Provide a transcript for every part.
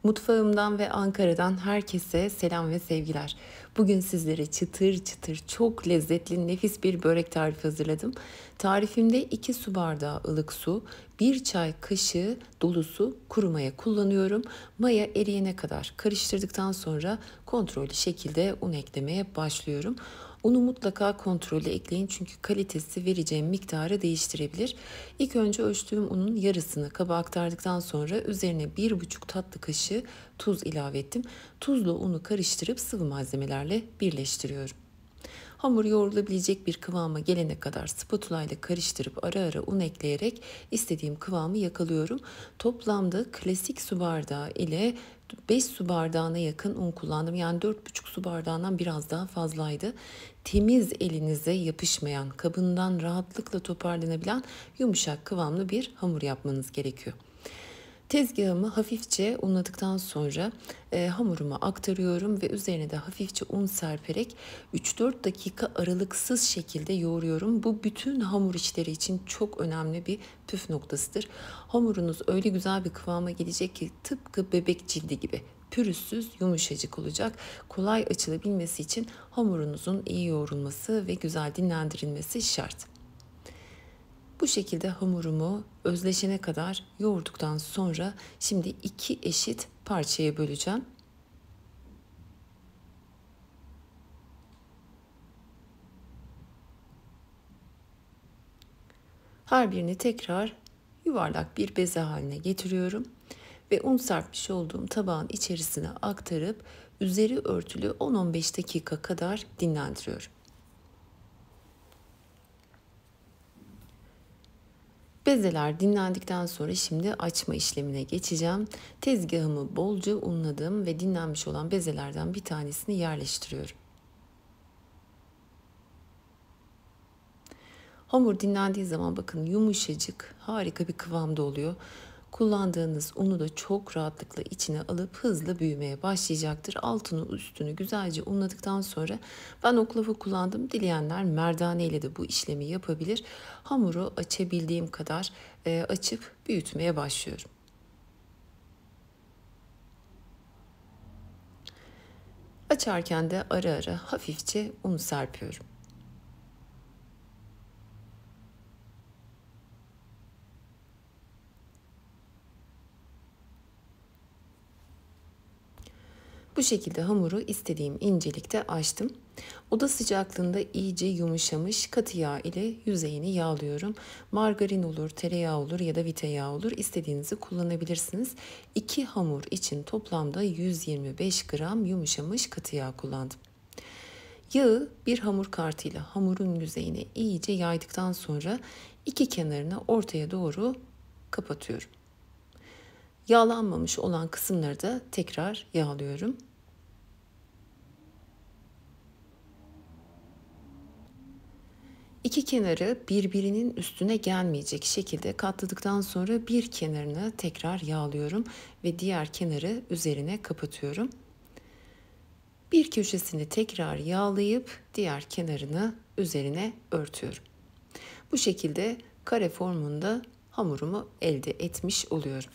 Mutfağımdan ve Ankara'dan herkese selam ve sevgiler. Bugün sizlere çıtır çıtır çok lezzetli nefis bir börek tarifi hazırladım. Tarifimde 2 su bardağı ılık su, 1 çay kaşığı dolusu kuru maya kullanıyorum. Maya eriyene kadar karıştırdıktan sonra kontrollü şekilde un eklemeye başlıyorum. Unu mutlaka kontrollü ekleyin çünkü kalitesi vereceğim miktarı değiştirebilir. İlk önce ölçtüğüm unun yarısını kaba aktardıktan sonra üzerine 1,5 tatlı kaşığı tuz ilave ettim. Tuzla unu karıştırıp sıvı malzemelerle birleştiriyorum. Hamur yoğrulabilecek bir kıvama gelene kadar spatula ile karıştırıp ara ara un ekleyerek istediğim kıvamı yakalıyorum. Toplamda klasik su bardağı ile 5 su bardağına yakın un kullandım. Yani 4,5 su bardağından biraz daha fazlaydı. Temiz, elinize yapışmayan, kabından rahatlıkla toparlanabilen yumuşak kıvamlı bir hamur yapmanız gerekiyor. Tezgahımı hafifçe unladıktan sonra hamurumu aktarıyorum ve üzerine de hafifçe un serperek 3-4 dakika aralıksız şekilde yoğuruyorum. Bu bütün hamur işleri için çok önemli bir püf noktasıdır. Hamurunuz öyle güzel bir kıvama gelecek ki tıpkı bebek cildi gibi pürüzsüz, yumuşacık olacak. Kolay açılabilmesi için hamurunuzun iyi yoğrulması ve güzel dinlendirilmesi şart. Bu şekilde hamurumu özleşene kadar yoğurduktan sonra şimdi 2 eşit parçaya böleceğim. Her birini tekrar yuvarlak bir beze haline getiriyorum ve un serpmiş olduğum tabağın içerisine aktarıp üzeri örtülü 10-15 dakika kadar dinlendiriyorum. Bezeler dinlendikten sonra şimdi açma işlemine geçeceğim. Tezgahımı bolca unladım ve dinlenmiş olan bezelerden bir tanesini yerleştiriyorum. Hamur dinlendiği zaman bakın yumuşacık, harika bir kıvamda oluyor. Kullandığınız unu da çok rahatlıkla içine alıp hızlı büyümeye başlayacaktır. Altını üstünü güzelce unladıktan sonra ben oklava kullandım. Dileyenler merdane ile de bu işlemi yapabilir. Hamuru açabildiğim kadar açıp büyütmeye başlıyorum. Açarken de ara ara hafifçe un serpiyorum. Bu şekilde hamuru istediğim incelikte açtım. Oda sıcaklığında iyice yumuşamış katı yağ ile yüzeyini yağlıyorum. Margarin olur, tereyağı olur ya da vita yağı olur. İstediğinizi kullanabilirsiniz. 2 hamur için toplamda 125 gram yumuşamış katı yağ kullandım. Yağı bir hamur kartıyla hamurun yüzeyine iyice yaydıktan sonra iki kenarını ortaya doğru kapatıyorum. Yağlanmamış olan kısımları da tekrar yağlıyorum. İki kenarı birbirinin üstüne gelmeyecek şekilde katladıktan sonra bir kenarını tekrar yağlıyorum ve diğer kenarı üzerine kapatıyorum. Bir köşesini tekrar yağlayıp diğer kenarını üzerine örtüyorum. Bu şekilde kare formunda hamurumu elde etmiş oluyorum.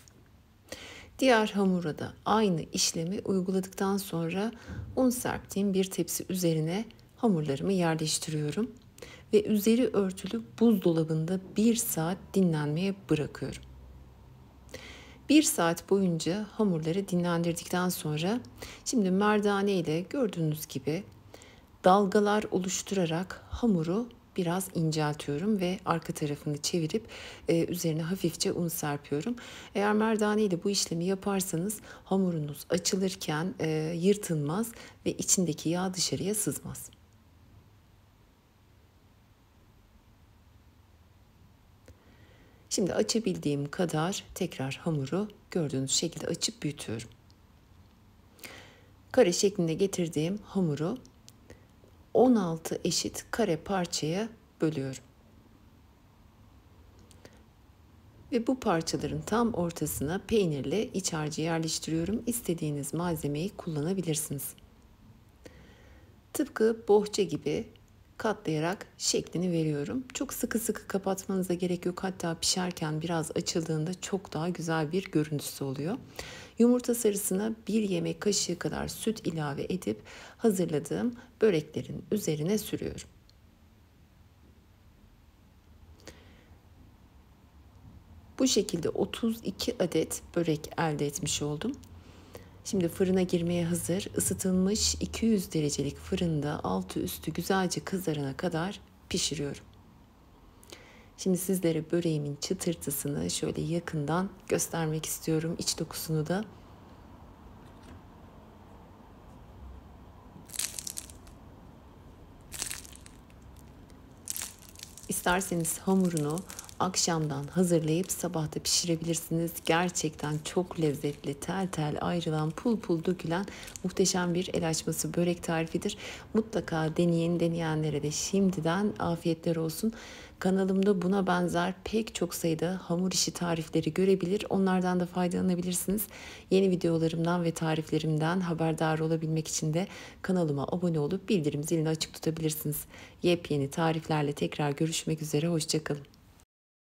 Diğer hamura da aynı işlemi uyguladıktan sonra un serptiğim bir tepsi üzerine hamurlarımı yerleştiriyorum ve üzeri örtülü buzdolabında 1 saat dinlenmeye bırakıyorum. 1 saat boyunca hamurları dinlendirdikten sonra şimdi merdane ile gördüğünüz gibi dalgalar oluşturarak hamuru biraz inceltiyorum ve arka tarafını çevirip üzerine hafifçe un serpiyorum. Eğer merdane ile bu işlemi yaparsanız hamurunuz açılırken yırtılmaz ve içindeki yağ dışarıya sızmaz. Şimdi açabildiğim kadar tekrar hamuru gördüğünüz şekilde açıp büyütüyorum. Kare şeklinde getirdiğim hamuru 16 eşit kare parçaya bölüyorum. Ve bu parçaların tam ortasına peynirle iç harcı yerleştiriyorum. İstediğiniz malzemeyi kullanabilirsiniz. Tıpkı bohça gibi katlayarak şeklini veriyorum. Çok sıkı sıkı kapatmanıza gerek yok. Hatta pişerken biraz açıldığında çok daha güzel bir görüntüsü oluyor. Yumurta sarısına 1 yemek kaşığı kadar süt ilave edip hazırladığım böreklerin üzerine sürüyorum. Bu şekilde 32 adet börek elde etmiş oldum. Şimdi fırına girmeye hazır, ısıtılmış 200 derecelik fırında altı üstü güzelce kızarana kadar pişiriyorum. Şimdi sizlere böreğimin çıtırtısını şöyle yakından göstermek istiyorum, iç dokusunu da. İsterseniz hamurunu akşamdan hazırlayıp sabah da pişirebilirsiniz. Gerçekten çok lezzetli, tel tel ayrılan, pul pul dökülen muhteşem bir el açması börek tarifidir. Mutlaka deneyin, deneyenlere de şimdiden afiyetler olsun. Kanalımda buna benzer pek çok sayıda hamur işi tarifleri görebilir, onlardan da faydalanabilirsiniz. Yeni videolarımdan ve tariflerimden haberdar olabilmek için de kanalıma abone olup bildirim zilini açık tutabilirsiniz. Yepyeni tariflerle tekrar görüşmek üzere, hoşça kalın.